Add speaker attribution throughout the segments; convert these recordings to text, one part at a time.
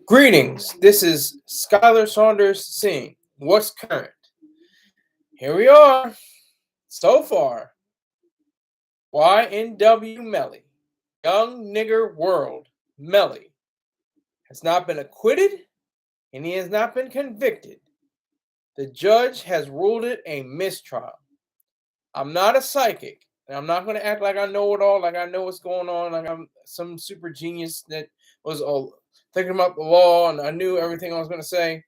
Speaker 1: Greetings. This is Skylar Saunders saying, "What's current?" Here we are. So far, YNW Melly, Young Nigger World Melly, has not been acquitted and he has not been convicted. The judge has ruled it a mistrial. I'm not a psychic, and I'm not going to act like I know it all, like I know what's going on, like I'm some super genius that was thinking about the law and I knew everything I was going to say.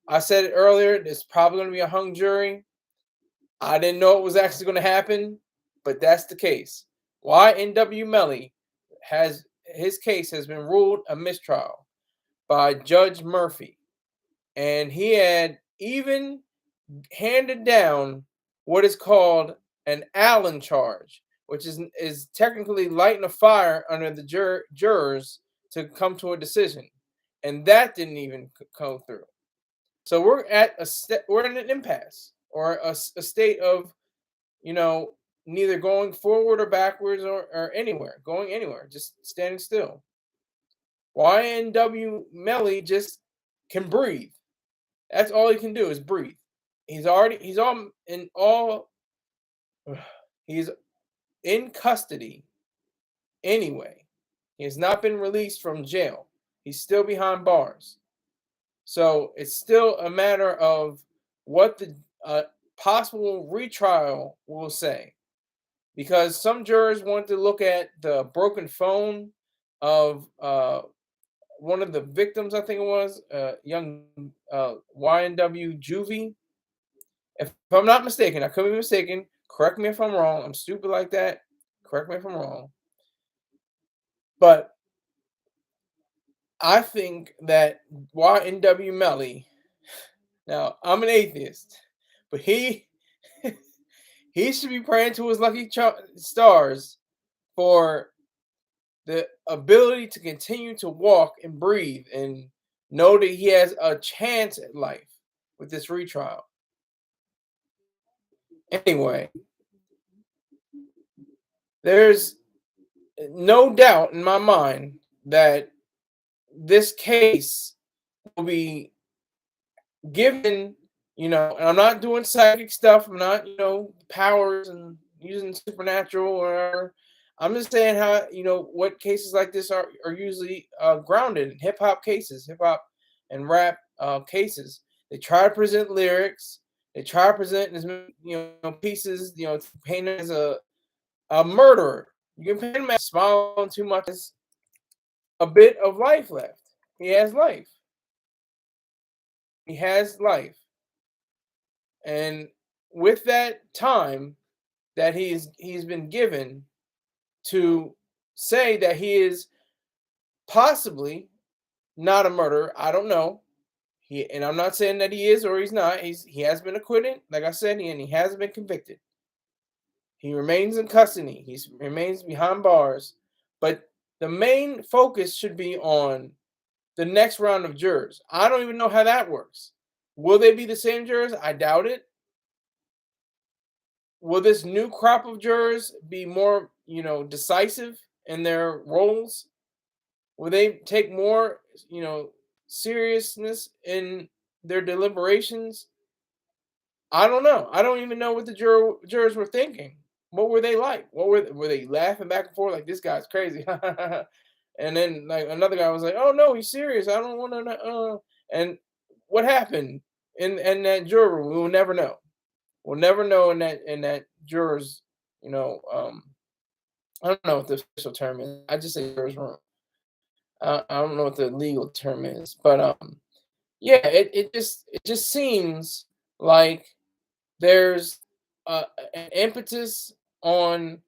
Speaker 1: I said it earlier, it's probably going to be a hung jury. I didn't know it was actually going to happen, but that's the case. YNW Melly his case has been ruled a mistrial by Judge Murphy. And he had even handed down what is called an Allen charge, which is technically lighting a fire under the jurors to come to a decision. And that didn't even come through. So we're in an impasse or a state of, neither going forward or backwards or anywhere, going anywhere, just standing still. YNW Melly just can breathe. That's all he can do is breathe. He's in custody anyway. He has not been released from jail. He's still behind bars. So it's still a matter of what the possible retrial will say. Because some jurors want to look at the broken phone of one of the victims, I think it was, young YNW Juvy. If I'm not mistaken, I could be mistaken. Correct me if I'm wrong. I'm stupid like that. Correct me if I'm wrong. But I think that YNW Melly, now I'm an atheist, but he should be praying to his lucky stars for the ability to continue to walk and breathe and know that he has a chance at life with this retrial. Anyway, there's no doubt in my mind that this case will be given, and I'm not doing psychic stuff. I'm not, powers and using supernatural or I'm just saying how, what cases like this are usually grounded in hip hop and rap cases. They try to present lyrics. They try to present as many, pieces, to paint as a murderer. You can paint him as smiling too much as a bit of life left. He has life. He has life. And with that time that he's been given to say that he is possibly not a murderer, I don't know. And I'm not saying that he is or he's not. He has been acquitted, like I said, and he hasn't been convicted. He remains in custody. He remains behind bars. But the main focus should be on the next round of jurors. I don't even know how that works. Will they be the same jurors? I doubt it. Will this new crop of jurors be more, decisive in their roles? Will they take more, seriousness in their deliberations? I don't know. I don't even know what the jurors were thinking. What were they like? Were they laughing back and forth like this guy's crazy? And then like another guy was like, "Oh no, he's serious. I don't want to." And what happened in that juror? We will never know. We'll never know in that jurors. I don't know what the official term is. I just say jurors room. I don't know what the legal term is, but yeah, it just seems like there's an impetus on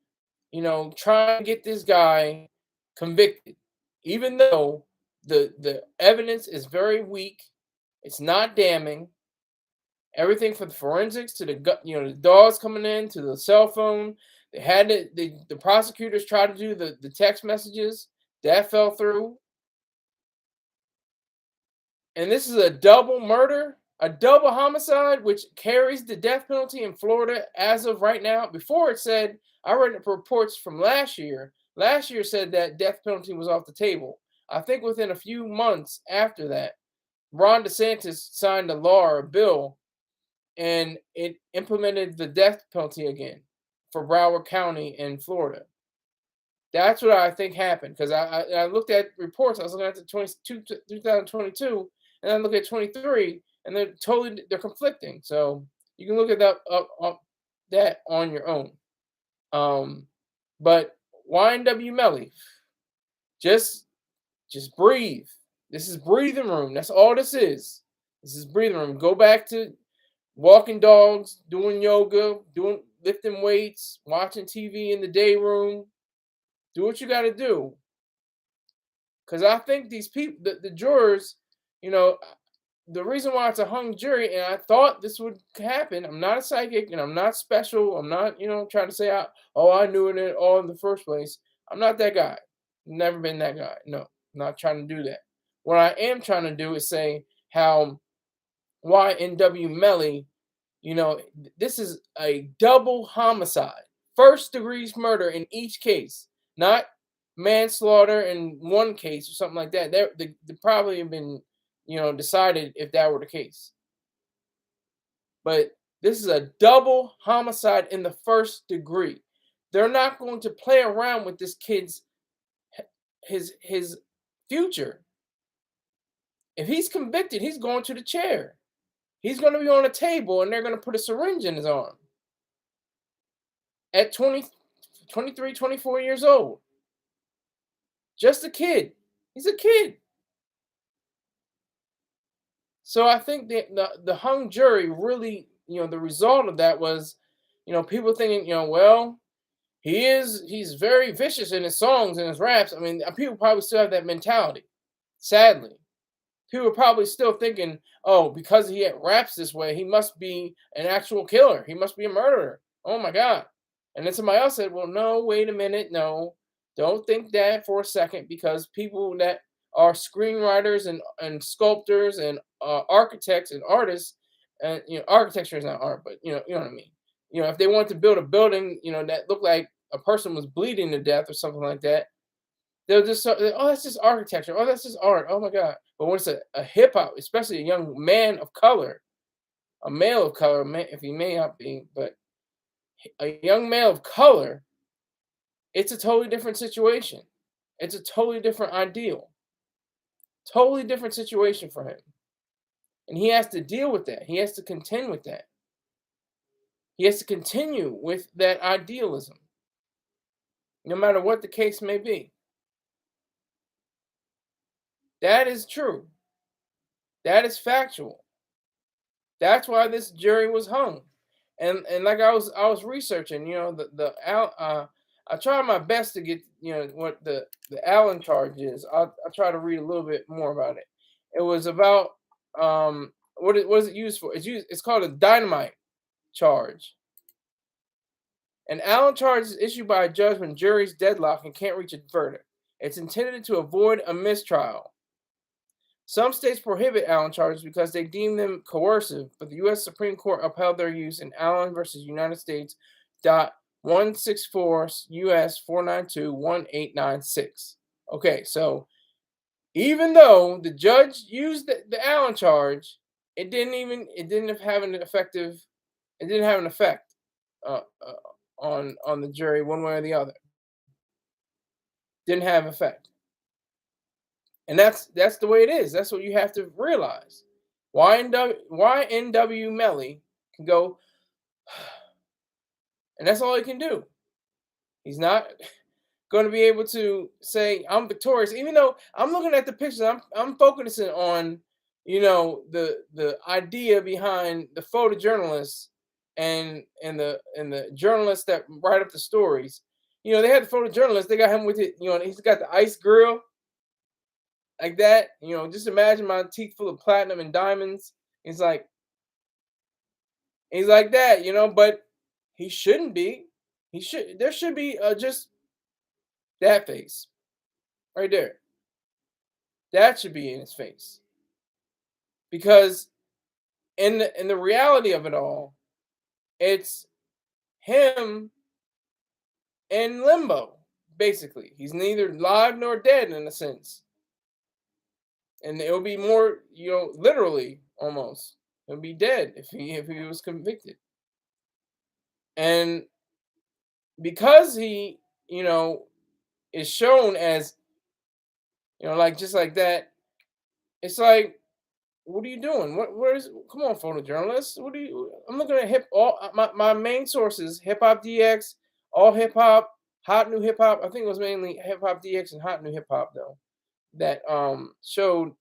Speaker 1: trying to get this guy convicted, even though the evidence is very weak. It's not damning. Everything from the forensics to the dogs coming in to the cell phone. They had the prosecutors try to do the text messages that fell through. And this is a double murder, a double homicide, which carries the death penalty in Florida as of right now. Before it said, I read reports from last year. Last year said that death penalty was off the table. I think within a few months after that, Ron DeSantis signed a law or a bill, and it implemented the death penalty again for Broward County in Florida. That's what I think happened, because I looked at reports. I was looking at the 2022, and I look at 23, and they're conflicting. So you can look at that on your own. But YNW Melly, just breathe. This is breathing room. That's all this is. This is breathing room. Go back to walking dogs, doing yoga, doing lifting weights, watching TV in the day room. Do what you got to do. Because I think these people, the jurors, you know, the reason why it's a hung jury, and I thought this would happen. I'm not a psychic, and I'm not special. I'm not, trying to say, I knew it all in the first place. I'm not that guy. Never been that guy. No, I'm not trying to do that. What I am trying to do is say how YNW Melly, this is a double homicide, first degree murder in each case, not manslaughter in one case or something like that. They probably have been, decided if that were the case. But this is a double homicide in the first degree. They're not going to play around with this kid's his future. If he's convicted, he's going to the chair. He's going to be on a table, and they're going to put a syringe in his arm at 20, 23, 24 years old. Just a kid. He's a kid. So I think that the hung jury really, the result of that was, people thinking, well, he's very vicious in his songs and his raps. I mean, people probably still have that mentality, sadly. People are probably still thinking, oh, because he raps this way, he must be an actual killer. He must be a murderer. Oh my God. And then somebody else said, well, no, wait a minute. No, don't think that for a second, because people that are screenwriters and sculptors and architects and artists, and architecture is not art, but you know what I mean. If they want to build a building, that looked like a person was bleeding to death or something like that, they'll just oh, that's just architecture. Oh, that's just art. Oh my God. But when it's a hip hop, especially a young man of color, a male of color, if he may not be, but a young male of color, it's a totally different situation. It's a totally different ideal. Totally different situation for him. And he has to deal with that. He has to contend with that. He has to continue with that idealism, no matter what the case may be. That is true. That is factual. That's why this jury was hung. And like I was researching, I tried my best to get, what the Allen charge is. I try to read a little bit more about it. It was about what is it used for? It's called a dynamite charge. An Allen charge is issued by a judge when juries deadlock and can't reach a verdict. It's intended to avoid a mistrial. Some states prohibit Allen charges because they deem them coercive, but the U.S. Supreme Court upheld their use in Allen versus United States. 164 U.S. 492-1896. Okay, so even though the judge used the Allen charge, it didn't have an effect on the jury one way or the other. Didn't have effect. And that's the way it is. That's what you have to realize. YNW Melly can go, and that's all he can do. He's not going to be able to say I'm victorious, even though I'm looking at the pictures. I'm focusing on, the idea behind the photojournalists and the journalists that write up the stories. They had the photojournalist. They got him with it. He's got the ice grill. Like that, just imagine my teeth full of platinum and diamonds. He's like that, but he shouldn't be. There should be just that face right there. That should be in his face. Because in the reality of it all, it's him in limbo, basically. He's neither live nor dead in a sense. and it would be more, literally almost. He'll be dead if he was convicted. And because he, you know, is shown as, like just like that, it's like, what are you doing? Where's come on, photojournalists? What do you I'm looking at my main sources, Hip Hop DX, all hip hop, hot new hip hop. I think it was mainly Hip Hop DX and hot new hip hop though. That showed,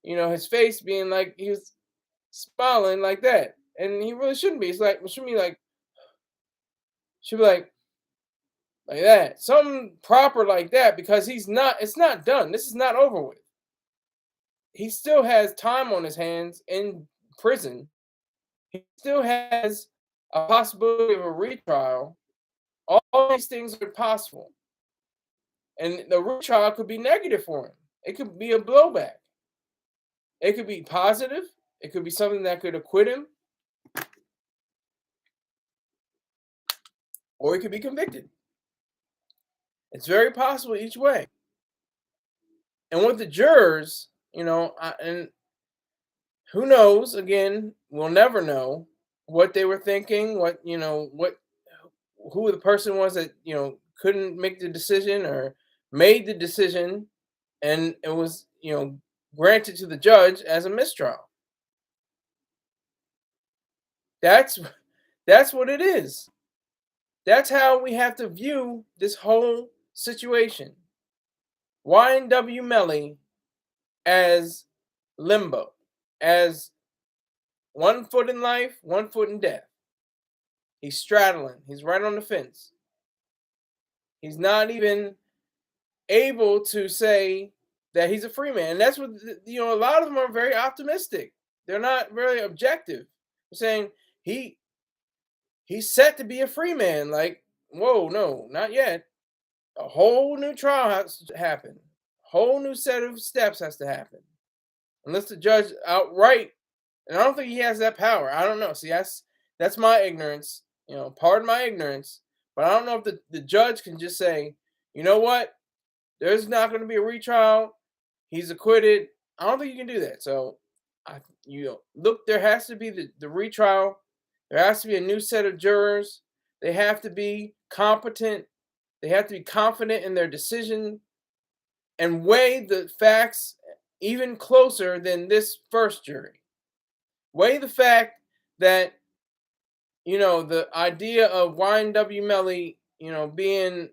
Speaker 1: his face being like he was smiling like that. And he really shouldn't be. It should be like that. Something proper like that because it's not done. This is not over with. He still has time on his hands in prison. He still has a possibility of a retrial. All these things are possible. And the retrial could be negative for him. It could be a blowback. It could be positive. It could be something that could acquit him. Or he could be convicted. It's very possible each way. And with the jurors, and who knows? Again, we'll never know what they were thinking. Who the person was that couldn't make the decision or made the decision, and it was granted to the judge as a mistrial. That's what it is. That's how we have to view this whole situation. YNW Melly as limbo, as one foot in life, one foot in death. He's straddling. He's right on the fence. He's not even able to say that he's a free man. And that's what, a lot of them are very optimistic. They're not very objective. They're saying he's set to be a free man. Like, whoa, no, not yet. A whole new trial has to happen. A whole new set of steps has to happen. Unless the judge outright, and I don't think he has that power. I don't know. See, that's my ignorance. Pardon my ignorance. But I don't know if the judge can just say, you know what? There's not going to be a retrial. He's acquitted. I don't think you can do that. So, look, there has to be the retrial. There has to be a new set of jurors. They have to be competent. They have to be confident in their decision and weigh the facts even closer than this first jury. Weigh the fact that, the idea of YNW Melly, being,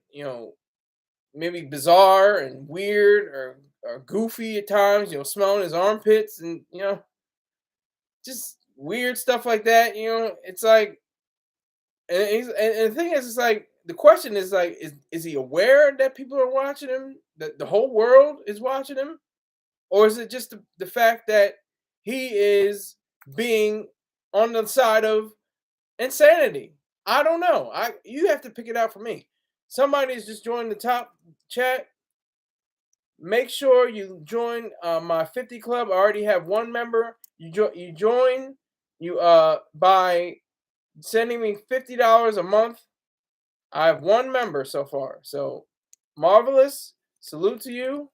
Speaker 1: maybe bizarre and weird or goofy at times, smelling his armpits and, just weird stuff like that. It's like, and the thing is, it's like, the question is like, is he aware that people are watching him, that the whole world is watching him? Or is it just the fact that he is being on the side of insanity? I don't know. You have to pick it out for me. Somebody's just joined the top chat. Make sure you join my 50 club. I already have one member. You join by sending me $50 a month. I have one member so far. So marvelous. Salute to you.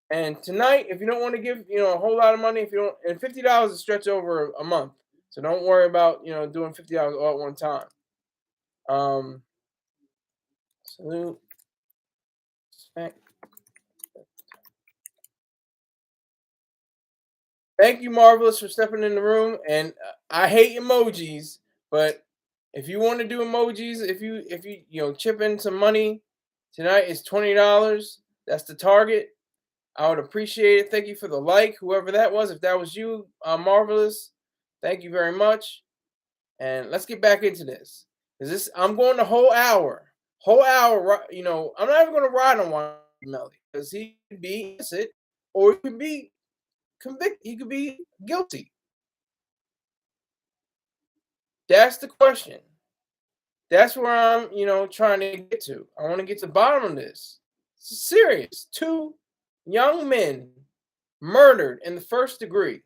Speaker 1: And tonight, if you don't want to give, a whole lot of money, if you don't, and $50 is stretch over a month. So don't worry about, doing $50 all at one time. Salute. Respect. Thank you, Marvelous, for stepping in the room. And I hate emojis, but if you want to do emojis, if you chip in some money, tonight is $20. That's the target. I would appreciate it. Thank you for the like, whoever that was. If that was you, Marvelous, thank you very much. And let's get back into this. I'm going the whole hour. I'm not even going to ride on one Melly because he could be innocent or he could be convicted. He could be guilty. That's the question. That's where I'm, trying to get to. I want to get to the bottom of this. It's serious. 2 young men murdered in the first degree.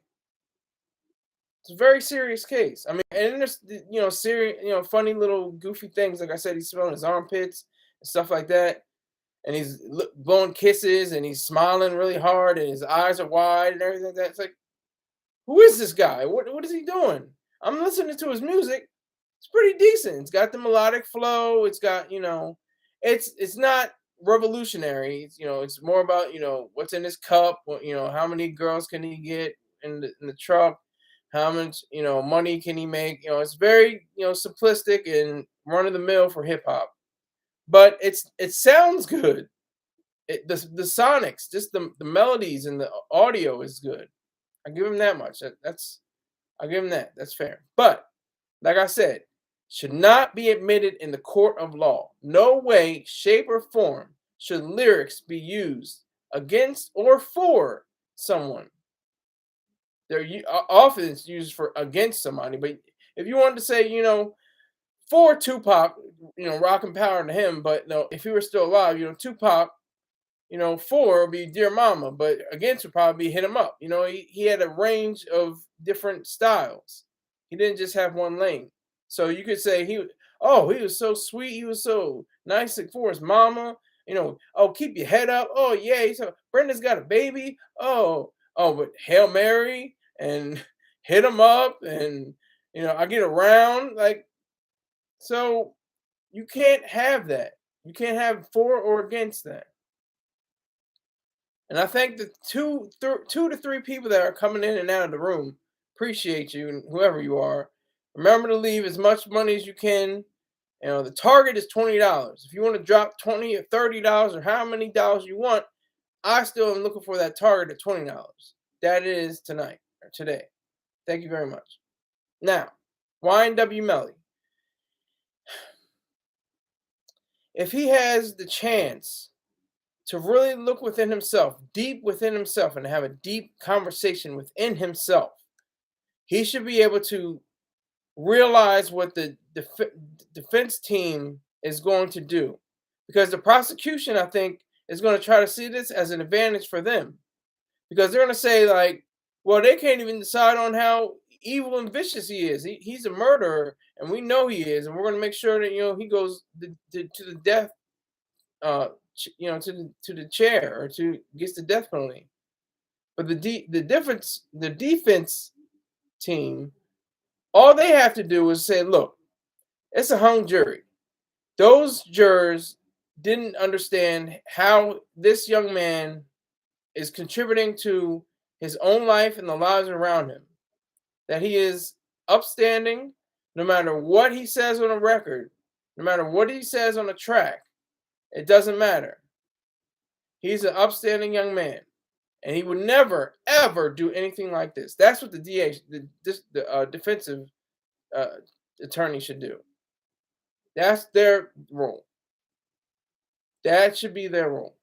Speaker 1: It's a very serious case. I mean, and there's serious, funny little goofy things. Like I said, he's smelling his armpits and stuff like that. and he's blowing kisses and he's smiling really hard and his eyes are wide and everything like that. It's like, who is this guy? What is he doing? I'm listening to his music. It's pretty decent. It's got the melodic flow. It's got, it's not revolutionary. It's more about, what's in his cup. How many girls can he get in the truck? How much, money can he make? It's very, simplistic and run of the mill for hip hop. But it sounds good. The sonics, just the melodies and the audio is good. I give him that much. I'll give him that. That's fair. But like I said, should not be admitted in the court of law. No way, shape, or form should lyrics be used against or for someone. They're often it's used for against somebody. But if you wanted to say, for Tupac, rocking power to him, but no, if he were still alive, Tupac, for would be Dear Mama, but against would probably be Hit 'Em Up. He had a range of different styles. He didn't just have one lane. So you could say he was so sweet, he was so nice for his mama. Oh, keep your head up. Oh yeah, Brenda's got a baby. But Hail Mary and Hit 'Em Up and I get around like so. You can't have that. You can't have for or against that. And I think the two to three people that are coming in and out of the room appreciate you, and whoever you are, remember to leave as much money as you can. The target is $20. If you want to drop $20 or $30 or how many dollars you want, I still am looking for that target at $20. That is tonight or today. Thank you very much. Now, YNW Melly. If he has the chance to really look within himself, deep within himself, and have a deep conversation within himself, he should be able to realize what the defense team is going to do. Because the prosecution, I think, is going to try to see this as an advantage for them. Because they're going to say, like, well, they can't even decide on how evil and vicious he is. He's a murderer, and we know he is, and we're going to make sure that he goes to the death, to the chair or gets the death penalty. But the defense team, all they have to do is say, look, it's a hung jury. Those jurors didn't understand how this young man is contributing to his own life and the lives around him. That he is upstanding, no matter what he says on a record, no matter what he says on a track, it doesn't matter. He's an upstanding young man, and he would never, ever do anything like this. That's what the DA, the defensive attorney should do. That's their role. That should be their role.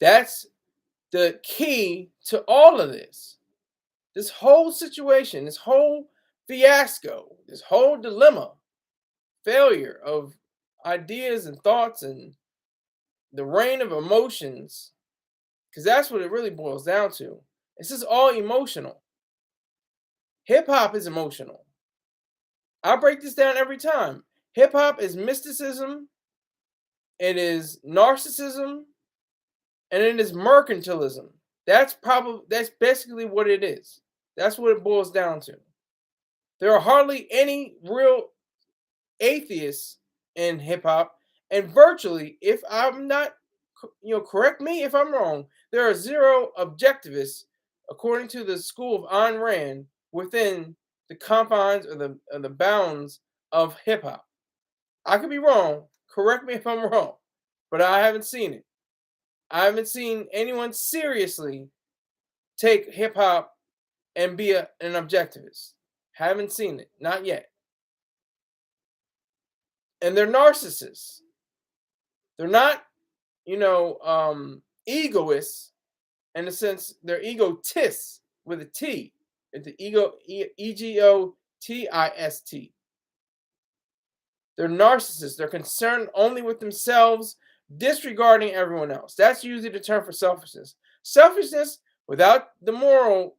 Speaker 1: That's the key to all of this. This whole situation, this whole fiasco, this whole dilemma, failure of ideas and thoughts and the reign of emotions, because that's what it really boils down to. This is all emotional. Hip hop is emotional. I break this down every time. Hip hop is mysticism, it is narcissism, and it is mercantilism. That's basically what it is. That's what it boils down to. There are hardly any real atheists in hip hop, and virtually, if I'm not, correct me if I'm wrong, there are zero objectivists, according to the school of Ayn Rand, within the confines or the bounds of hip hop. I could be wrong. Correct me if I'm wrong, but I haven't seen it. I haven't seen anyone seriously take hip hop and be an objectivist. Haven't seen it. Not yet. And they're narcissists. They're not, egoists in the sense they're egotists with a T. It's the EGOTIST. They're narcissists. They're concerned only with themselves, disregarding everyone else. That's usually the term for selfishness. Selfishness without the moral,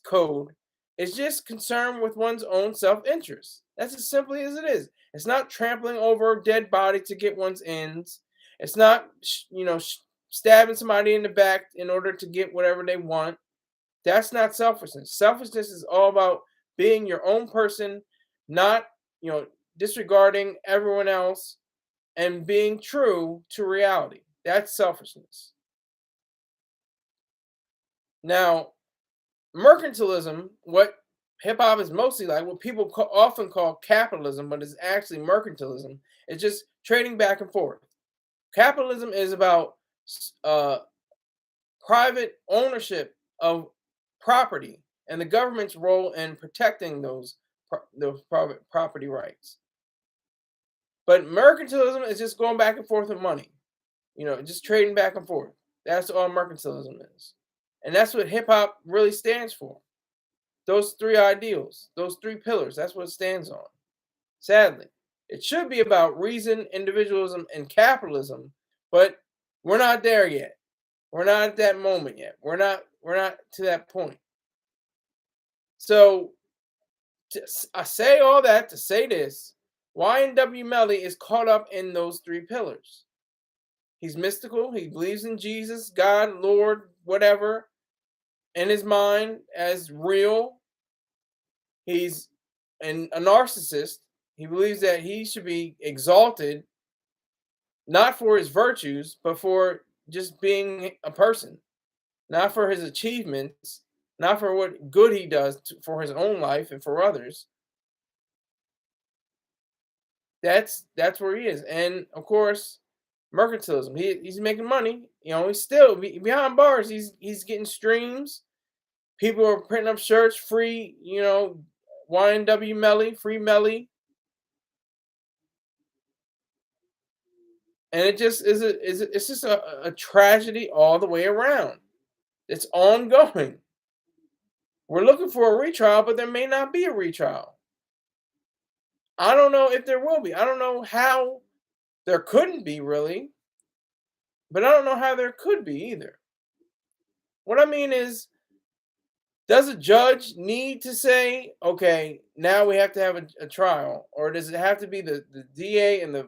Speaker 1: code is just concerned with one's own self-interest. That's as simply as it is. It's not trampling over a dead body to get one's ends. It's not, stabbing somebody in the back in order to get whatever they want. That's not selfishness. Selfishness is all about being your own person, not, disregarding everyone else and being true to reality. That's selfishness. Now, mercantilism, what hip hop is mostly like, what people often call capitalism, but it's actually mercantilism, it's just trading back and forth. Capitalism is about uh, private ownership of property and the government's role in protecting those private property rights. But mercantilism is just going back and forth with money, just trading back and forth. That's all mercantilism is. And that's what hip hop really stands for. Those three ideals, those three pillars, that's what it stands on. Sadly, it should be about reason, individualism, and capitalism, but we're not there yet. We're not at that moment yet. We're not to that point. So I say all that to say this. YNW Melly is caught up in those three pillars. He's mystical. He believes in Jesus, God, Lord, whatever, in his mind as real. He's a narcissist. He believes that he should be exalted, not for his virtues, but for just being a person, not for his achievements, not for what good he does for his own life and for others. That's where he is, and of course, mercantilism. He's making money. He's still behind bars. He's getting streams. People are printing up shirts, free. YNW Melly, free Melly, and it just it's just a tragedy all the way around. It's ongoing. We're looking for a retrial, but there may not be a retrial. I don't know if there will be. I don't know how there couldn't be, really, but I don't know how there could be either. What I mean is, does a judge need to say, okay, now we have to have a trial, or does it have to be the DA and the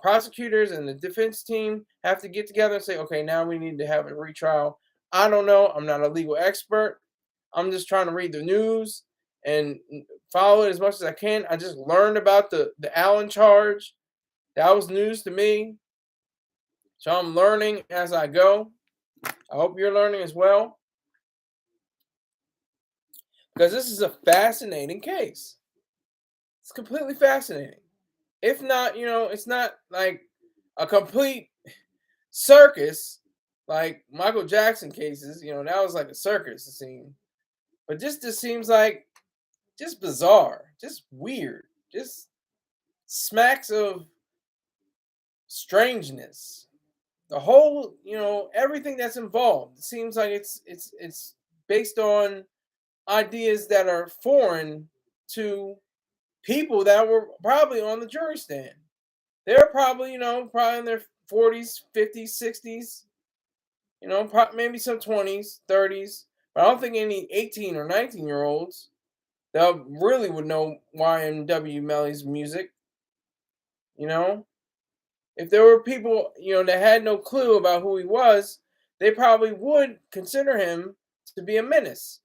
Speaker 1: prosecutors and the defense team have to get together and say, okay, now we need to have a retrial? I don't know. I'm not a legal expert. I'm just trying to read the news and follow it as much as I can. I just learned about the Allen charge. That was news to me. So I'm learning as I go. I hope you're learning as well, because this is a fascinating case. It's completely fascinating. If not, it's not like a complete circus like Michael Jackson cases. That was like a circus scene. But this seems like just bizarre, just weird, just smacks of strangeness. The whole, everything that's involved. It seems like it's based on ideas that are foreign to people that were probably on the jury stand. They're probably, probably in their 40s, 50s, 60s, maybe some 20s, 30s. But I don't think any 18 or 19-year-olds that really would know YNW Melly's music. If there were people, that had no clue about who he was, they probably would consider him to be a menace.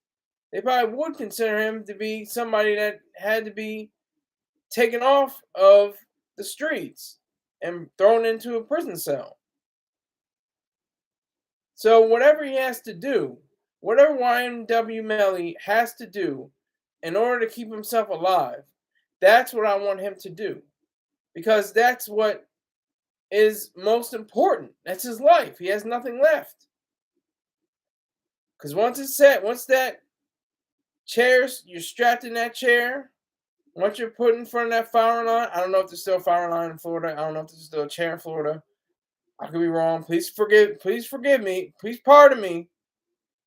Speaker 1: They probably would consider him to be somebody that had to be taken off of the streets and thrown into a prison cell. So whatever he has to do, whatever YNW Melly has to do in order to keep himself alive, that's what I want him to do. Because that's what is most important. That's his life. He has nothing left. Because once it's set, once that chair, you're strapped in that chair, once you're put in front of that firing line, I don't know if there's still a firing line in Florida. I don't know if there's still a chair in Florida. I could be wrong. Please forgive me. Please pardon me.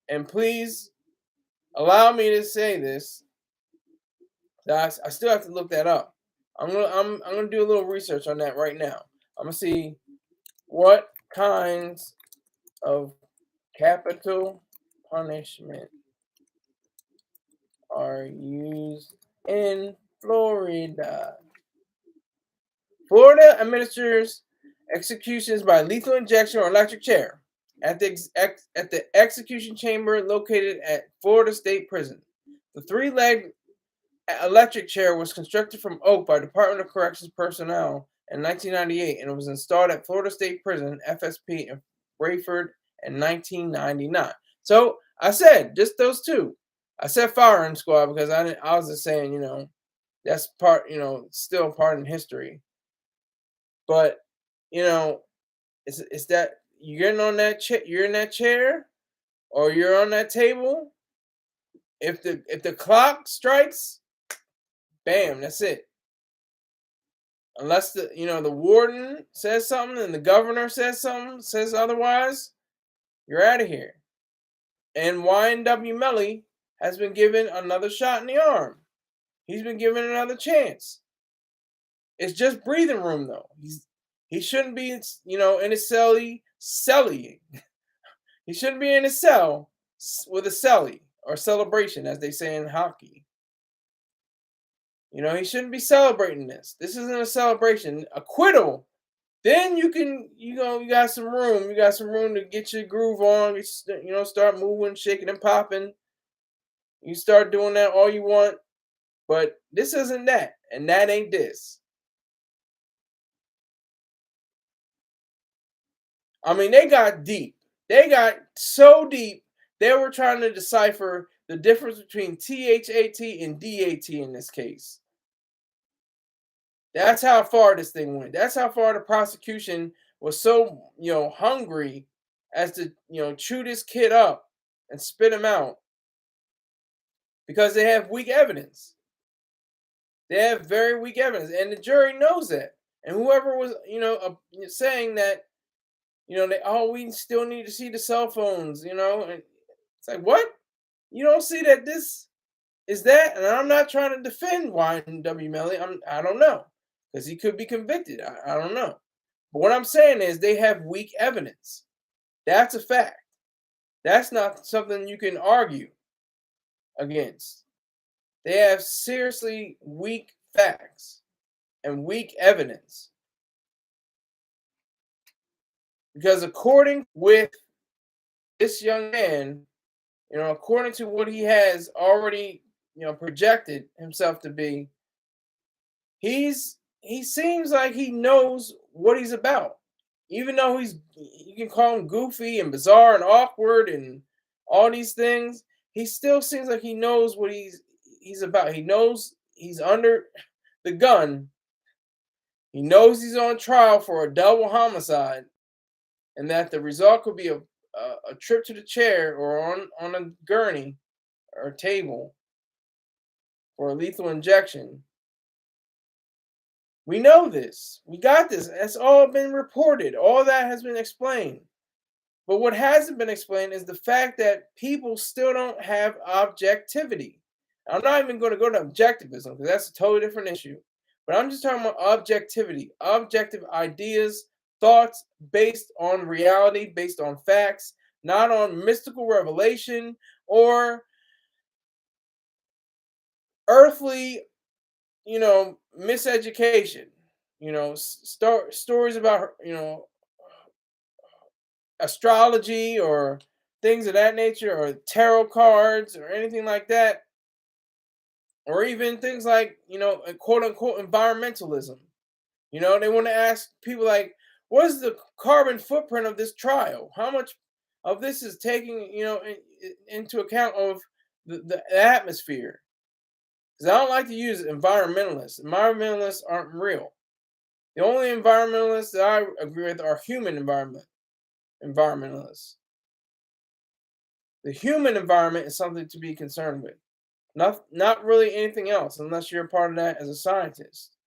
Speaker 1: And please allow me to say this. I still have to look that up. I'm gonna do a little research on that right now. I'm gonna see what kinds of capital punishment are used in Florida. Florida administers executions by lethal injection or electric chair at the execution chamber located at Florida State Prison. The three-legged electric chair was constructed from oak by Department of Corrections personnel in 1998 and it was installed at Florida State Prison (FSP) in Brayford in 1999. So I said just those two. I said firing squad because I was just saying, that's part, still part in history. But it's that you're getting on that chair, you're in that chair, or you're on that table. If the clock strikes, bam, that's it. Unless the warden says something and the governor says otherwise, you're out of here. And YNW Melly has been given another shot in the arm. He's been given another chance. It's just breathing room though. He shouldn't be in his celly. He shouldn't be in his cell with a celly or celebration, as they say in hockey. He shouldn't be celebrating this. This isn't a celebration. Acquittal. Then you can, you got some room. You got some room to get your groove on. Start moving, shaking, and popping. You start doing that all you want. But this isn't that. And that ain't this. I mean, they got deep. They got so deep, they were trying to decipher the difference between THAT and DAT in this case. That's how far this thing went. That's how far the prosecution was so, hungry as to, chew this kid up and spit him out because they have weak evidence. They have very weak evidence, and the jury knows that. And whoever was, saying that, we still need to see the cell phones, and it's like, what? You don't see that this is that? And I'm not trying to defend YNW Melly. I don't know. Because he could be convicted. I don't know. But what I'm saying is they have weak evidence. That's a fact. That's not something you can argue against. They have seriously weak facts and weak evidence. Because according with this young man, according to what he has already, projected himself to be, he seems like he knows what he's about. Even though you can call him goofy and bizarre and awkward and all these things, he still seems like he knows what he's about. He knows he's under the gun. He knows he's on trial for a double homicide, and that the result could be a trip to the chair or on a gurney or a table for a lethal injection. We know this. We got this. That's all been reported. All that has been explained. But what hasn't been explained is the fact that people still don't have objectivity. I'm not even going to go to objectivism because that's a totally different issue. But I'm just talking about objectivity, objective ideas, thoughts based on reality, based on facts, not on mystical revelation or earthly, miseducation. Stories about, astrology or things of that nature, or tarot cards or anything like that, or even things like, quote unquote environmentalism. They want to ask people like, what is the carbon footprint of this trial? How much of this is taking, into account of the atmosphere? Because I don't like to use environmentalists. Environmentalists aren't real. The only environmentalists that I agree with are human environmentalists. The human environment is something to be concerned with. Not really anything else, unless you're a part of that as a scientist.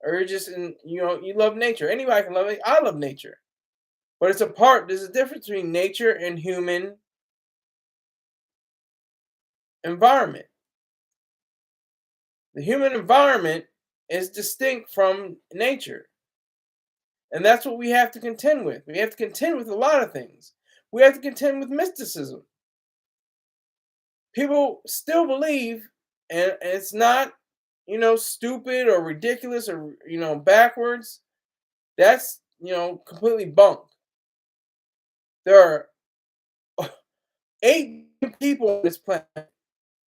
Speaker 1: Or you're just you love nature. Anybody can love it. I love nature. But there's a difference between nature and human environment. The human environment is distinct from nature. And that's what we have to contend with. We have to contend with a lot of things. We have to contend with mysticism. People still believe And it's not, stupid or ridiculous or, backwards. That's, completely bunk. There are 8 billion people on this planet,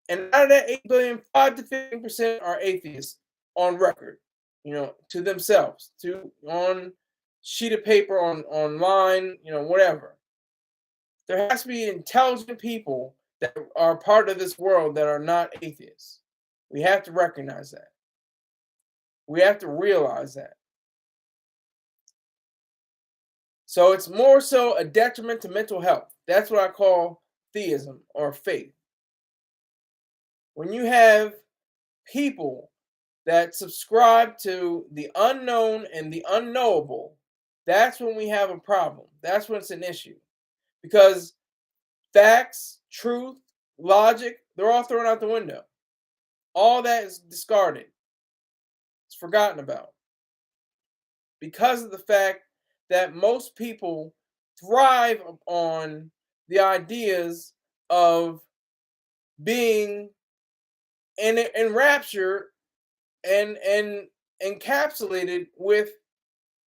Speaker 1: and out of that 8 billion, 5 to 15% are atheists on record, to themselves, to on sheet of paper, on online, whatever. There has to be intelligent people that are part of this world that are not atheists. We have to recognize that. We have to realize that. So it's more so a detriment to mental health. That's what I call theism or faith. When you have people that subscribe to the unknown and the unknowable, that's when we have a problem. That's when it's an issue. Because facts, truth, logic, they're all thrown out the window. All that is discarded. It's forgotten about. Because of the fact that most people thrive on the ideas of being in rapture and encapsulated with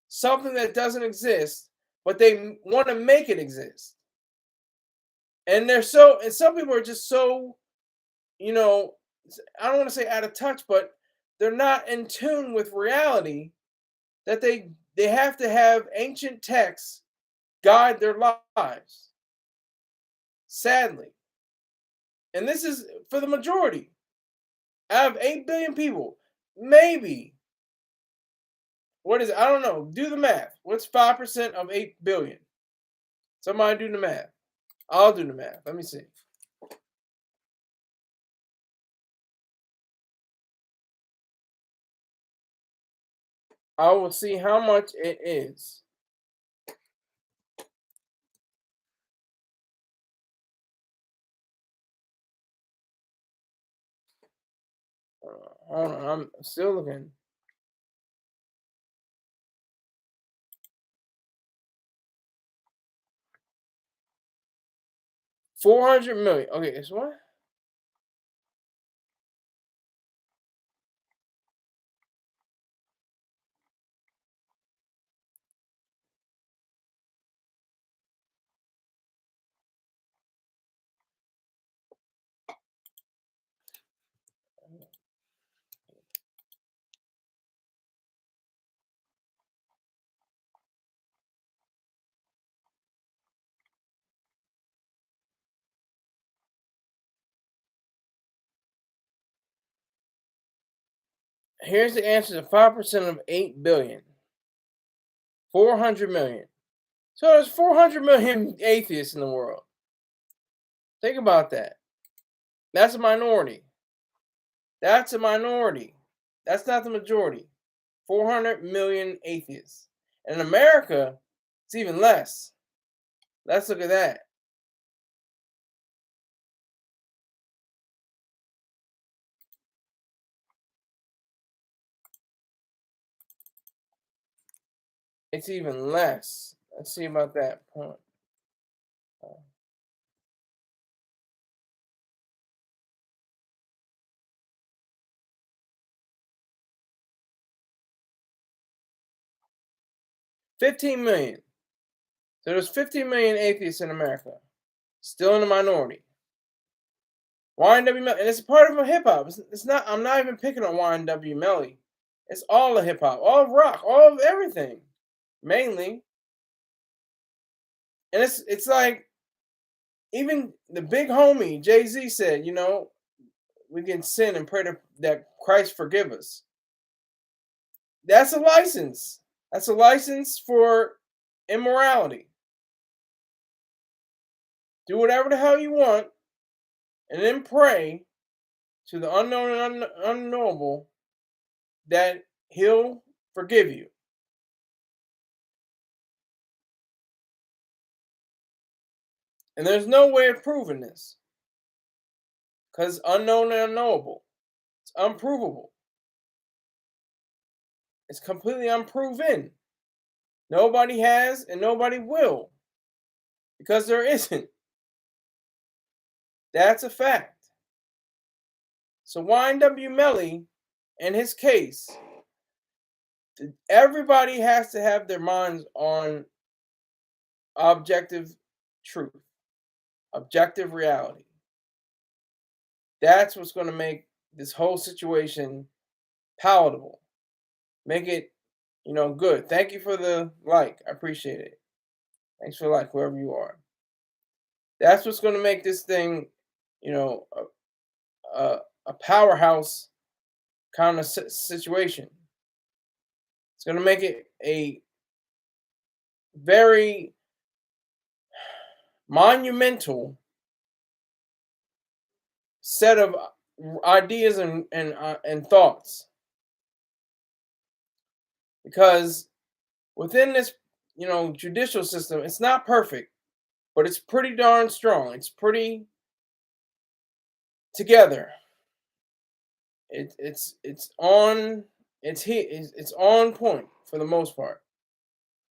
Speaker 1: something that doesn't exist, but they want to make it exist. And some people are just so, I don't want to say out of touch, but they're not in tune with reality that they have to have ancient texts guide their lives. Sadly. And this is for the majority. Out of 8 billion people, maybe, what is it? I don't know. Do the math. What's 5% of 8 billion? Somebody do the math. I'll do the math. Let me see. I will see how much it is. Hold on, I'm still looking. $400 million. Okay, it's what? Here's the answer to 5% of 8 billion. 400 million. So there's 400 million atheists in the world. Think about that. That's a minority. That's a minority. That's not the majority. 400 million atheists. And in America, it's even less. Let's look at that. It's even less. Let's see about that point. 15 million. So there's 15 million atheists in America. Still in the minority. YNW Melly, and it's a part of hip hop. It's not. I'm not even picking on YNW Melly. It's all of hip hop, all of rock, all of everything, mainly. And it's like even the big homie Jay-Z said, we can sin and pray that Christ forgive us. That's a license. That's a license for immorality. Do whatever the hell you want, and then pray to the unknown and unknowable that he'll forgive you. And there's no way of proving this. Because unknown and unknowable. It's unprovable. It's completely unproven. Nobody has and nobody will. Because there isn't. That's a fact. So YNW Melly, in his case, everybody has to have their minds on objective truth, objective reality. That's what's going to make this whole situation palatable. Make it, good. Thank you for the like. I appreciate it. Thanks for the like, whoever you are. That's what's going to make this thing, you know, a powerhouse kind of situation. It's going to make it a very monumental set of ideas and thoughts, because within this judicial system, it's not perfect, but it's pretty darn strong. It's pretty together. It's on it's on point for the most part.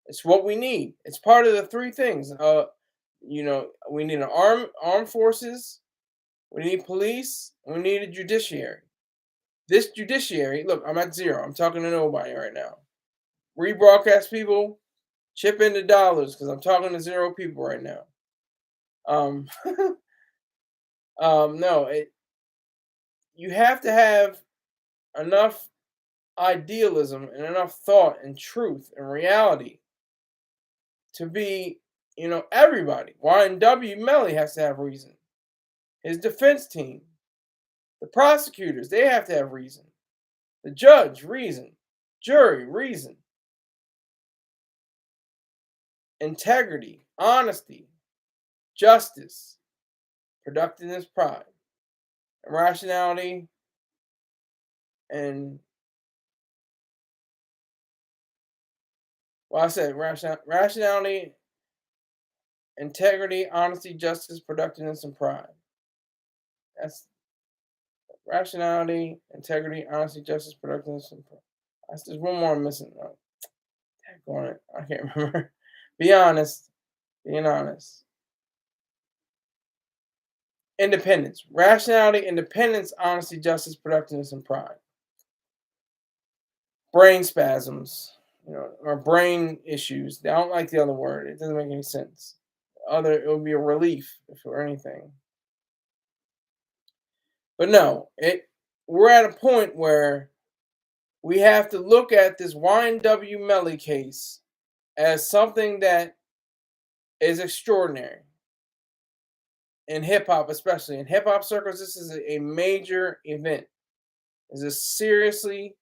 Speaker 1: It's what we need. It's part of the three things. We need an armed forces, we need police, and we need a judiciary. This judiciary, look, I'm at zero. I'm talking to nobody right now. Rebroadcast people, chip in the dollars because I'm talking to zero people right now. No, you have to have enough idealism and enough thought and truth and reality to be, everybody. YNW Melly has to have reason. His defense team, the prosecutors, they have to have reason. The judge, reason. Jury, reason. Integrity, honesty, justice, productiveness, pride, and rationality, and I said rationality, integrity, honesty, justice, productiveness, and pride. That's rationality, integrity, honesty, justice, productiveness, and pride. There's one more I'm missing. On it, I can't remember. Be honest. Being honest. Independence, rationality, independence, honesty, justice, productiveness, and pride. Brain spasms, or brain issues. I don't like the other word. It doesn't make any sense. It would be a relief if it were anything. But no, we're at a point where we have to look at this YNW Melly case as something that is extraordinary. In hip hop, especially in hip hop circles, this is a major event. It's a seriously,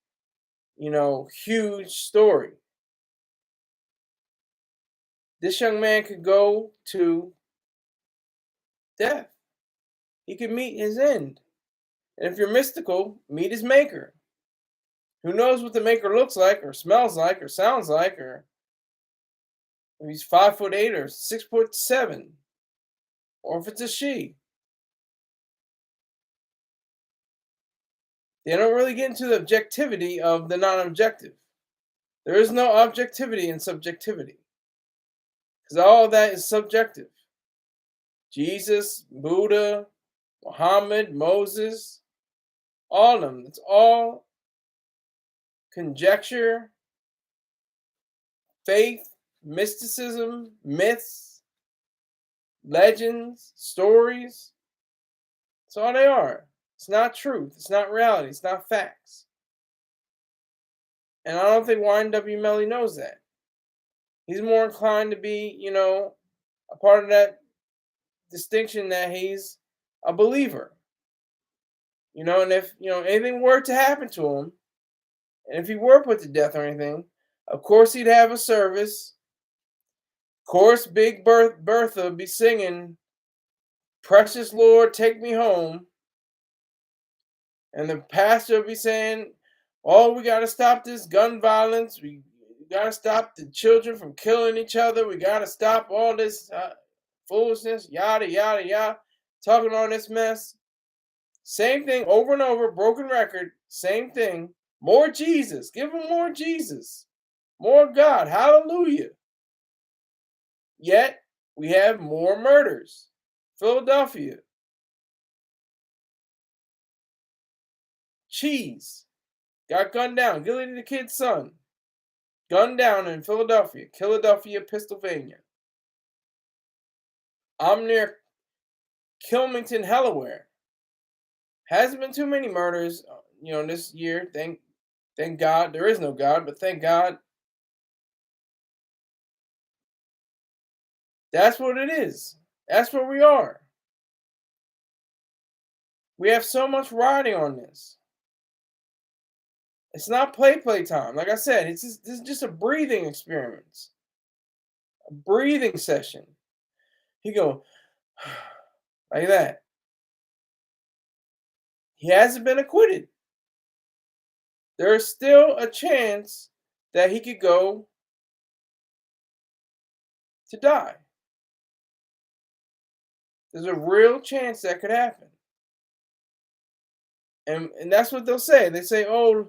Speaker 1: huge story. This young man could go to death. He could meet his end. And if you're mystical, meet his maker. Who knows what the maker looks like, or smells like, or sounds like, or if he's 5'8" or 6'7", or if it's a she. They don't really get into the objectivity of the non-objective. There is no objectivity in subjectivity, because all of that is subjective. Jesus, Buddha, Muhammad, Moses, all of them. It's all conjecture, faith, mysticism, myths, legends, stories. That's all they are. It's not truth. It's not reality. It's not facts. And I don't think YNW Melly knows that. He's more inclined to be, a part of that distinction that he's a believer. And if, anything were to happen to him, and if he were put to death or anything, of course he'd have a service. Of course, Big Bertha would be singing, "Precious Lord, take me home." And the pastor would be saying, "Oh, we got to stop this gun violence. We got to stop the children from killing each other. We got to stop all this foolishness, yada, yada, yada." Talking all this mess. Same thing over and over, broken record, same thing. More Jesus. Give them more Jesus. More God. Hallelujah. Yet, we have more murders. Philadelphia. Cheese got gunned down. Gilly the Kid's son gunned down in Philadelphia, Pennsylvania. I'm near Kilmington, Delaware. Hasn't been too many murders, this year. Thank God. There is no God, but thank God. That's what it is. That's where we are. We have so much riding on this. It's not play time. Like I said, this is just a breathing experiment, a breathing session. He go like that. He hasn't been acquitted. There is still a chance that he could go to die. There's a real chance that could happen. And that's what they'll say. They say, oh,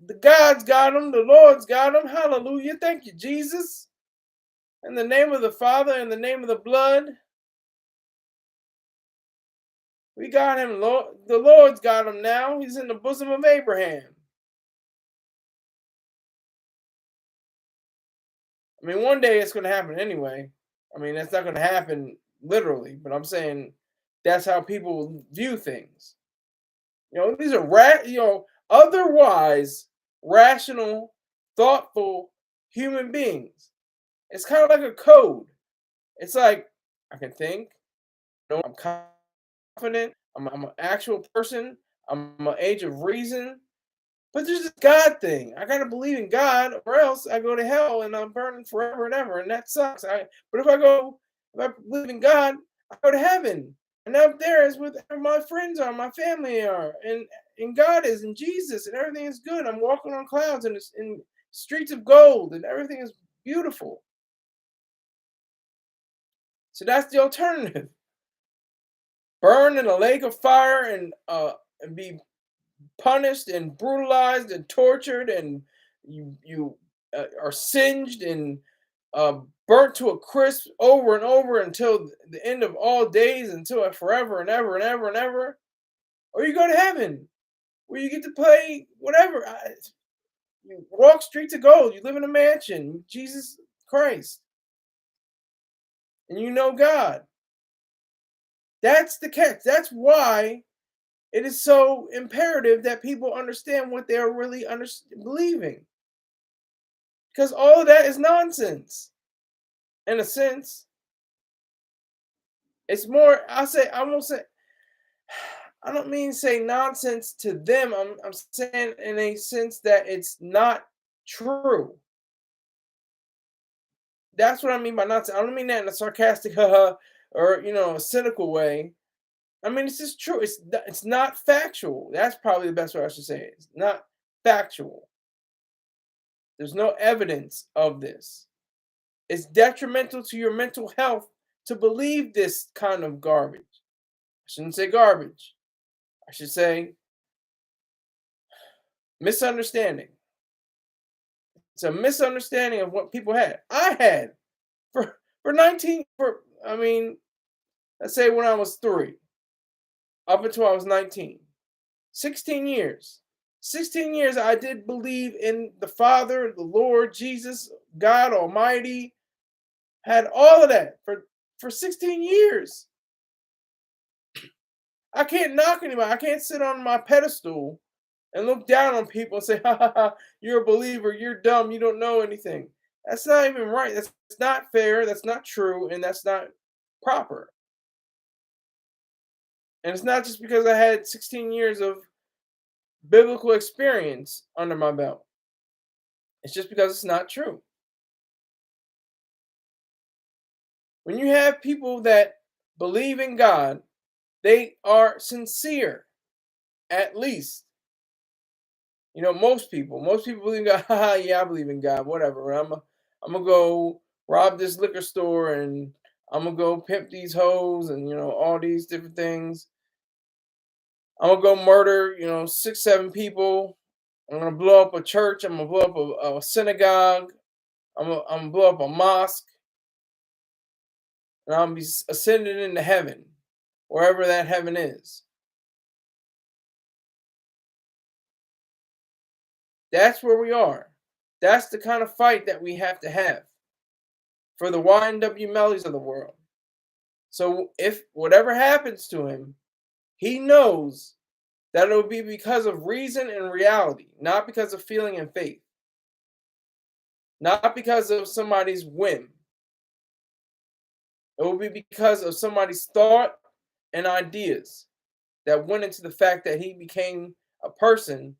Speaker 1: the God's got him, the Lord's got him. Hallelujah. Thank you, Jesus. In the name of the Father, in the name of the blood. We got him, Lord. The Lord's got him now. He's in the bosom of Abraham. I mean, one day it's going to happen anyway. I mean, that's not going to happen literally, but I'm saying that's how people view things. These are otherwise rational, thoughtful human beings. It's kind of like a code. It's like I can think. I'm confident. I'm an actual person. I'm an age of reason. But there's this God thing. I gotta believe in God, or else I go to hell and I'm burning forever and ever, and that sucks. But if I believe in God, I go to heaven, and up there is with my friends are, my family are, and God is, and Jesus, and everything is good. I'm walking on clouds and it's in streets of gold, and everything is beautiful. So that's the alternative: burn in a lake of fire and be punished and brutalized and tortured, and you are singed and burnt to a crisp over and over until the end of all days, until forever and ever and ever and ever, or you go to heaven where you get to play whatever. You walk streets of gold. You live in a mansion with Jesus Christ, and you know God. That's the catch. That's why it is so imperative that people understand what they're really believing. Because all of that is nonsense. In a sense. It's more, I won't say, I don't mean say nonsense to them. I'm saying in a sense that it's not true. That's what I mean by nonsense. I don't mean that in a sarcastic, or a cynical way. I mean, it's just true. It's not factual. That's probably the best way I should say it. It's not factual. There's no evidence of this. It's detrimental to your mental health to believe this kind of garbage. I shouldn't say garbage. I should say misunderstanding. It's a misunderstanding of what people had. I had for 19 I mean, let's say when I was 3 up until I was 19. 16 years. 16 years I did believe in the Father, the Lord, Jesus, God Almighty. Had all of that for 16 years. I can't knock anybody. I can't sit on my pedestal and look down on people and say, ha ha ha, you're a believer, you're dumb, you don't know anything. That's not even right. That's not fair, that's not true, and that's not proper. And it's not just because I had 16 years of biblical experience under my belt. It's just because it's not true. When you have people that believe in God, they are sincere, at least. Most people believe in God. Haha, yeah, I believe in God. Whatever. I'm gonna go rob this liquor store, and I'm gonna go pimp these hoes, and all these different things. I'm gonna go murder, 6, 7 people. I'm gonna blow up a church. I'm gonna blow up a synagogue. I'm gonna blow up a mosque, and I'm gonna be ascended into heaven, wherever that heaven is. That's where we are. That's the kind of fight that we have to have for the YNW Mellys of the world. So if whatever happens to him, he knows that it will be because of reason and reality, not because of feeling and faith, not because of somebody's whim. It will be because of somebody's thought and ideas that went into the fact that he became a person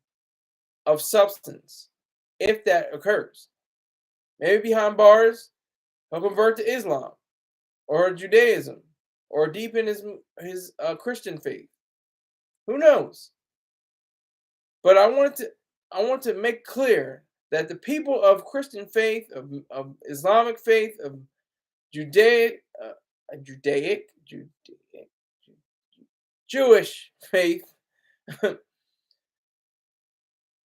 Speaker 1: of substance, if that occurs. Maybe behind bars, he'll convert to Islam or Judaism or deepen his Christian faith. Who knows? But I want to make clear that the people of Christian faith, of Islamic faith, of Judaic, Judaic, Judaic, Jewish faith,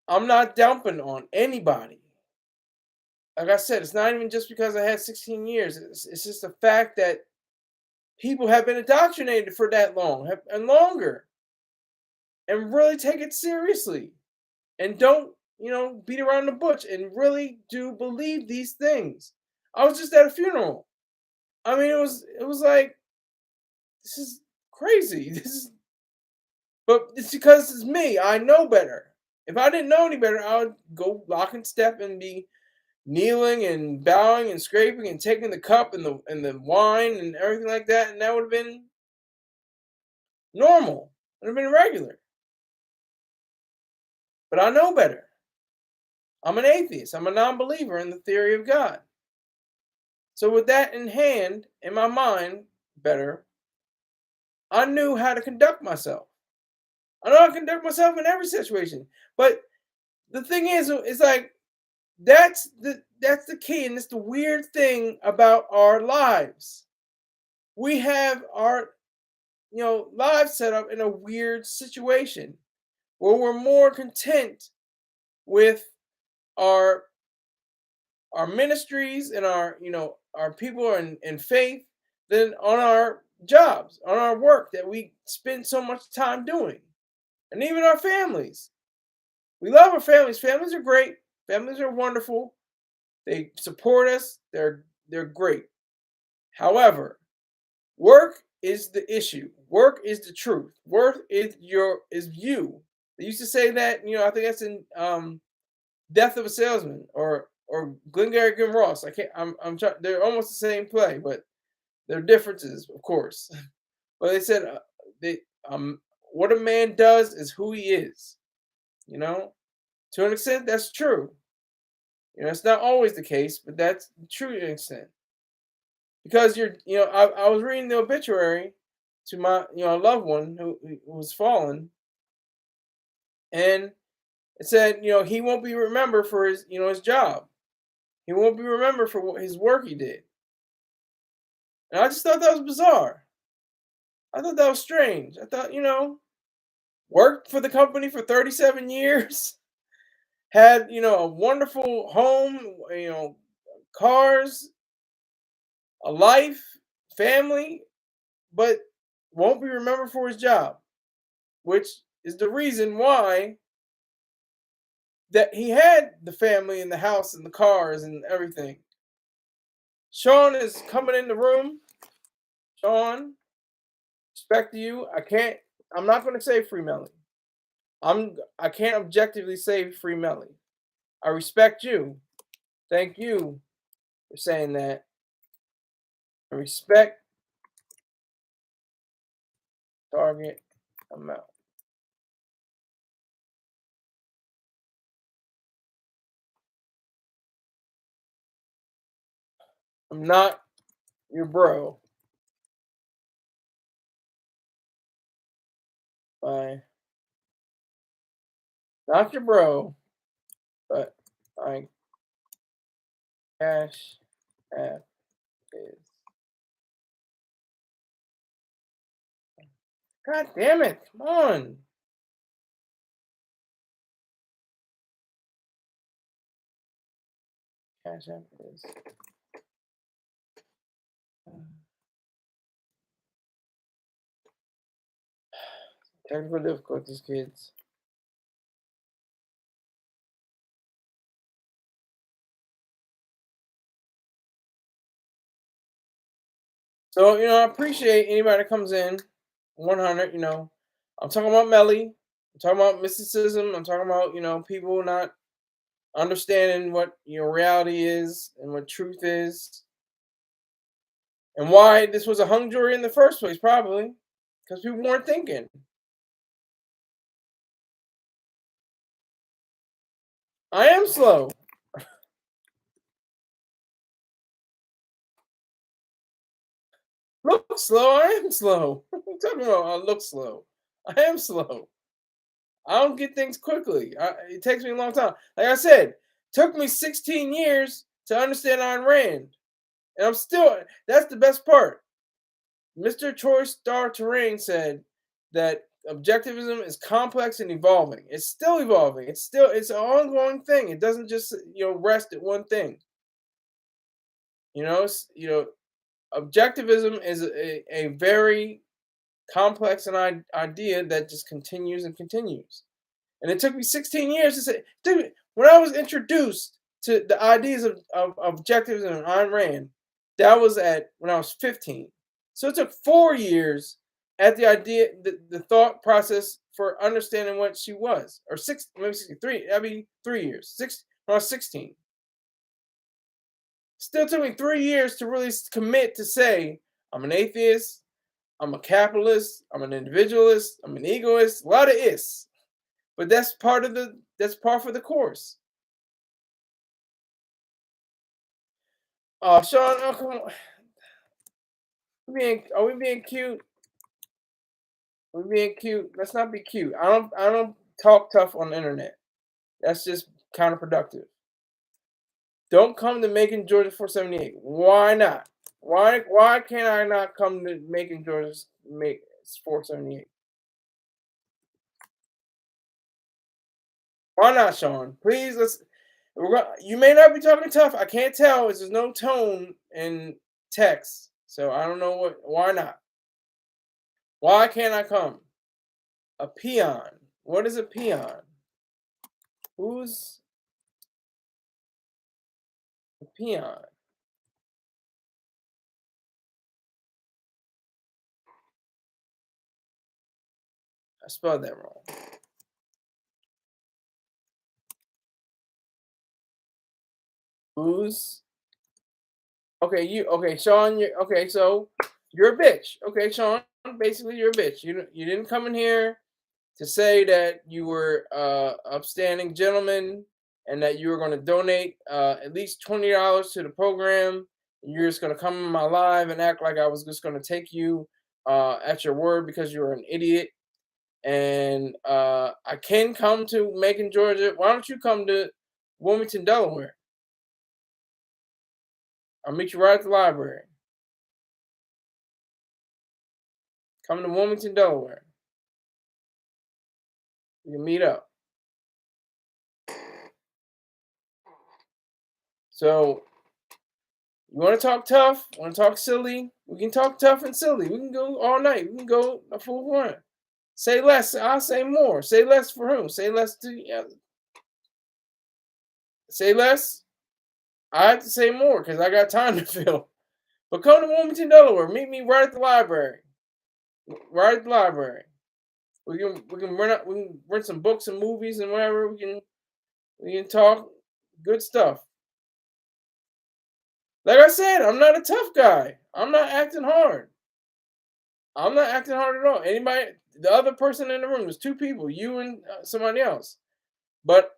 Speaker 1: I'm not dumping on anybody. Like I said, it's not even just because I had 16 years. It's just the fact that people have been indoctrinated for that long and longer, and really take it seriously, and don't beat around the bush, and really do believe these things. I was just at a funeral. I mean, it was like, this is crazy. But it's because it's me. I know better. If I didn't know any better, I would go lock and step and be kneeling and bowing and scraping and taking the cup and the wine and everything like that, and that would have been normal. It would have been regular. But I know better. I'm an atheist. I'm a non-believer in the theory of God. So with that in hand, in my mind, better, I knew how to conduct myself. I know how to conduct myself in every situation. But the thing is, it's like, that's the key, and it's the weird thing about our lives. We have our lives set up in a weird situation where we're more content with our our ministries and our people in faith than on our jobs, on our work that we spend so much time doing, and even our families. We love our families. Families are great. Families are wonderful. They support us. They're great. However, work is the issue. Work is the truth. Work is you. They used to say that. I think that's in Death of a Salesman or Glengarry Glen Ross. I can't. I'm trying. They're almost the same play, but there are differences, of course. But they said they what a man does is who he is. You know, to an extent, that's true. It's not always the case, but that's true to an extent. Because I was reading the obituary to my loved one who was fallen, and it said he won't be remembered for his job. He won't be remembered for his work he did. And I just thought that was bizarre. I thought that was strange. I thought, worked for the company for 37 years, had, a wonderful home, cars, a life, family, but won't be remembered for his job, which is the reason why that he had the family and the house and the cars and everything. Sean is coming in the room. Sean, respect to you. I'm not going to say Free Melly. I can't objectively say Free Melly. I respect you. Thank you for saying that. I respect target amount. I'm not your bro. Bye. Not your bro, but my cash app is. God damn it! Come on. Cash app is. Technical difficulties, kids. So, I appreciate anybody that comes in. 100, I'm talking about Melly. I'm talking about mysticism. I'm talking about, people not understanding what, reality is and what truth is and why this was a hung jury in the first place, probably because people weren't thinking. I am slow. Look slow. I am slow. What are you talking about? I look slow. I am slow. I don't get things quickly. It takes me a long time. Like I said, took me 16 years to understand Ayn Rand. And I'm still, that's the best part. Mr. Troy Star Terrain said that objectivism is complex and evolving. It's still evolving. It's an ongoing thing. It doesn't just, rest at one thing. Objectivism is a very complex and idea that just continues and continues. And it took me 16 years to say, dude, when I was introduced to the ideas of objectivism and Ayn Rand, that was when I was 15. So it took 4 years at the thought process for understanding what she was, or maybe 63. That'd be 3 years. When I was 16. Still took me 3 years to really commit to say I'm an atheist, I'm a capitalist, I'm an individualist, I'm an egoist, a lot of is. But that's part for the course. Sean, come on. Are we being cute? We're being cute. Let's not be cute. I don't talk tough on the internet. That's just counterproductive. Don't come to Macon, Georgia 478. Why not? Why can't I not come to Macon, Georgia 478? Why not, Sean? Please let's. You may not be talking tough. I can't tell. There's no tone in text, so I don't know what. Why not? Why can't I come? A peon. What is a peon? Who's a peon? I spelled that wrong. Who's okay? Okay, Sean. Okay. So you're a bitch. Okay, Sean. Basically, you're a bitch. You didn't come in here to say that you were upstanding gentleman and that you were going to donate at least $20 to the program. And you're just going to come in my live and act like I was just going to take you at your word because you're an idiot. And I can come to Macon, Georgia. Why don't you come to Wilmington, Delaware? I'll meet you right at the library. Come to Wilmington, Delaware. We can meet up. So you want to talk tough? Want to talk silly? We can talk tough and silly. We can go all night. We can go a full run. Say less. I'll say more. Say less for whom? Say less to say less. I have to say more because I got time to fill. But come to Wilmington, Delaware. Meet me right at the library. Right at the library. We can rent some books and movies and whatever. We can talk good stuff. Like I said, I'm not a tough guy. I'm not acting hard. I'm not acting hard at all. The other person in the room, there's two people, you and somebody else. But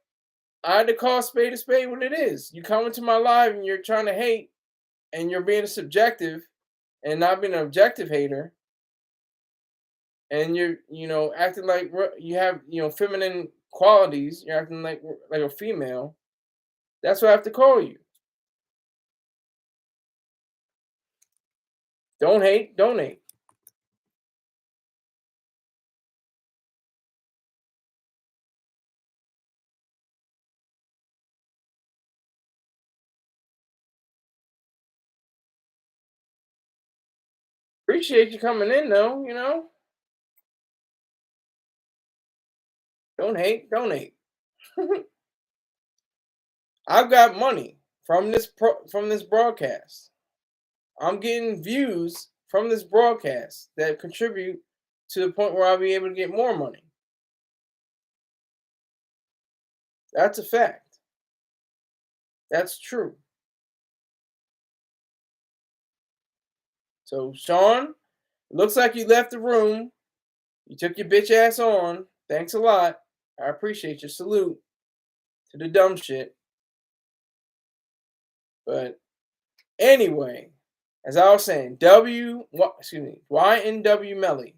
Speaker 1: I had to call a spade what it is. You come into my live and you're trying to hate and you're being subjective and not being an objective hater. And you're, acting like you have, feminine qualities. You're acting like a female. That's what I have to call you. Don't hate, donate. Appreciate you coming in, though. Don't hate, donate. I've got money from this broadcast. I'm getting views from this broadcast that contribute to the point where I'll be able to get more money. That's a fact. That's true. So, Sean, looks like you left the room. You took your bitch ass on. Thanks a lot. I appreciate your salute to the dumb shit. But anyway, as I was saying, YNW Melly.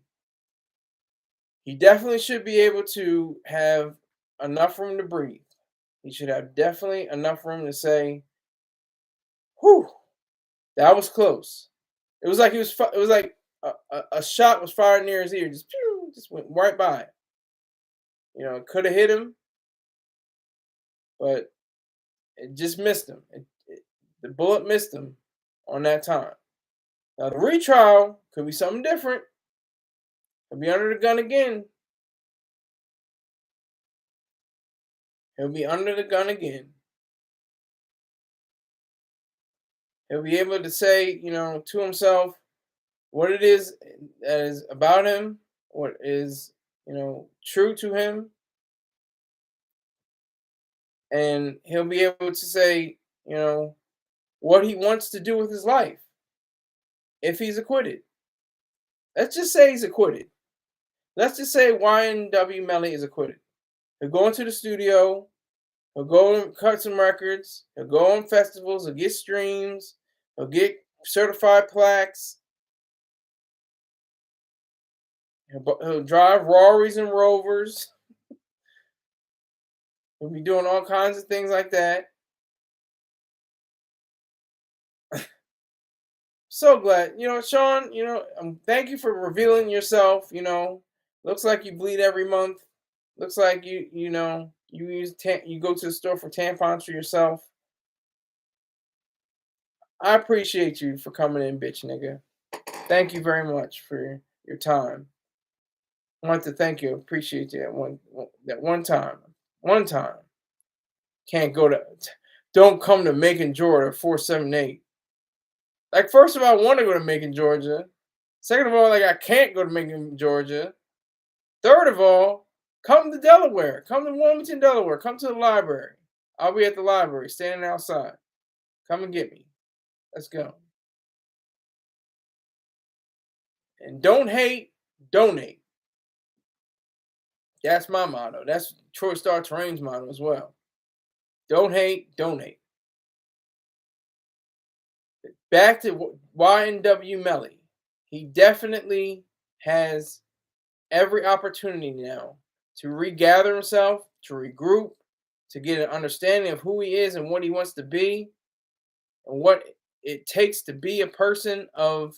Speaker 1: He definitely should be able to have enough room to breathe. He should have definitely enough room to say, "Whew, that was close." It was like he was. It was like a shot was fired near his ear, just went right by. It could have hit him, but it just missed him. The bullet missed him on that time. Now the retrial could be something different. He'll be under the gun again. He'll be under the gun again. He'll be able to say, to himself what it is that is about him, what is, true to him. And he'll be able to say, what he wants to do with his life if he's acquitted. Let's just say he's acquitted. Let's just say YNW Melly is acquitted. He'll go into the studio. He'll go and cut some records. He'll go on festivals. He'll get streams. He'll get certified plaques. He'll drive Rarries and Rovers. He'll be doing all kinds of things like that. So glad, Sean. Thank you for revealing yourself. Looks like you bleed every month. Looks like you you go to the store for tampons for yourself. I appreciate you for coming in, bitch nigga. Thank you very much for your time. I want to thank you. Appreciate you that one time. One time. Can't go to. Don't come to Macon, Georgia, 478. Like, first of all, I want to go to Macon, Georgia. Second of all, like, I can't go to Macon, Georgia. Third of all, come to Delaware. Come to Wilmington, Delaware. Come to the library. I'll be at the library, standing outside. Come and get me. Let's go. And don't hate, donate. That's my motto. That's Troy Star Terrain's motto as well. Don't hate, donate. Back to YNW Melly. He definitely has every opportunity now to regather himself, to regroup, to get an understanding of who he is and what he wants to be, and what it takes to be a person of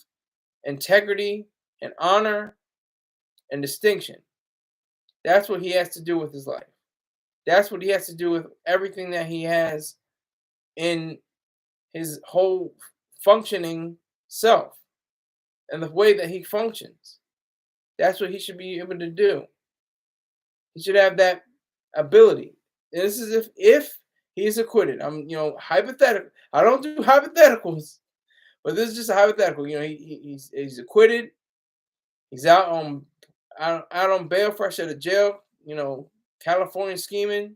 Speaker 1: integrity and honor and distinction. That's what he has to do with his life. That's what he has to do with everything that he has in his whole functioning self and the way that he functions. That's what he should be able to do. He should have that ability. And this is if he's acquitted. I'm, hypothetical. I don't do hypotheticals, but this is just a hypothetical. He's acquitted. He's out on bail, fresh out of jail. California scheming.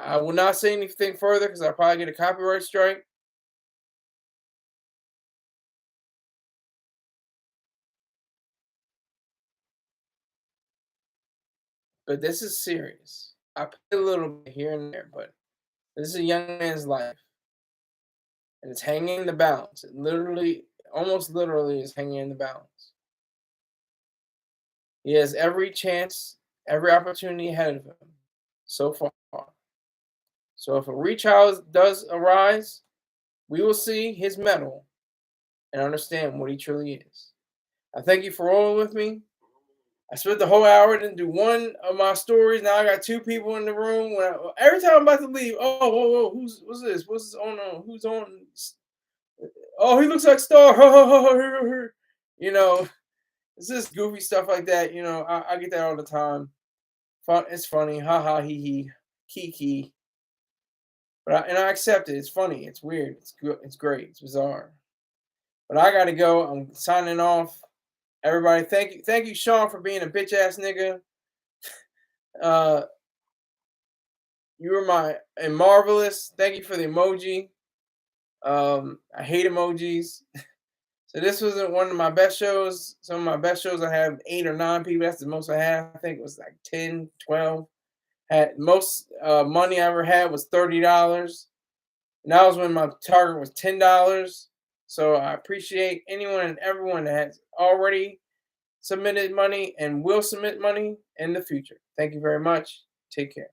Speaker 1: I will not say anything further because I'll probably get a copyright strike. But this is serious. I play a little bit here and there, but this is a young man's life. And it's hanging in the balance. It literally, almost literally, is hanging in the balance. He has every chance, every opportunity ahead of him so far. So if a retrial does arise, we will see his mettle and understand what he truly is. I thank you for rolling with me. I spent the whole hour, didn't do one of my stories. Now I got two people in the room. Every time I'm about to leave, what's this? What's on? Who's on? Oh, he looks like Star. It's just goofy stuff like that. I get that all the time. Fun, it's funny. Ha ha, hee hee, kiki. But I accept it. It's funny. It's weird. It's good. It's great. It's bizarre. But I gotta go. I'm signing off. Everybody, thank you, Sean, for being a bitch ass nigga. Uh, you were my and marvelous. Thank you for the emoji. I hate emojis. So this wasn't one of my best shows. Some of my best shows I have 8 or 9 people. That's the most I had. I think it was like 10, 12. Had most money I ever had was $30. And that was when my target was $10. So I appreciate anyone and everyone that has already submitted money and will submit money in the future. Thank you very much. Take care.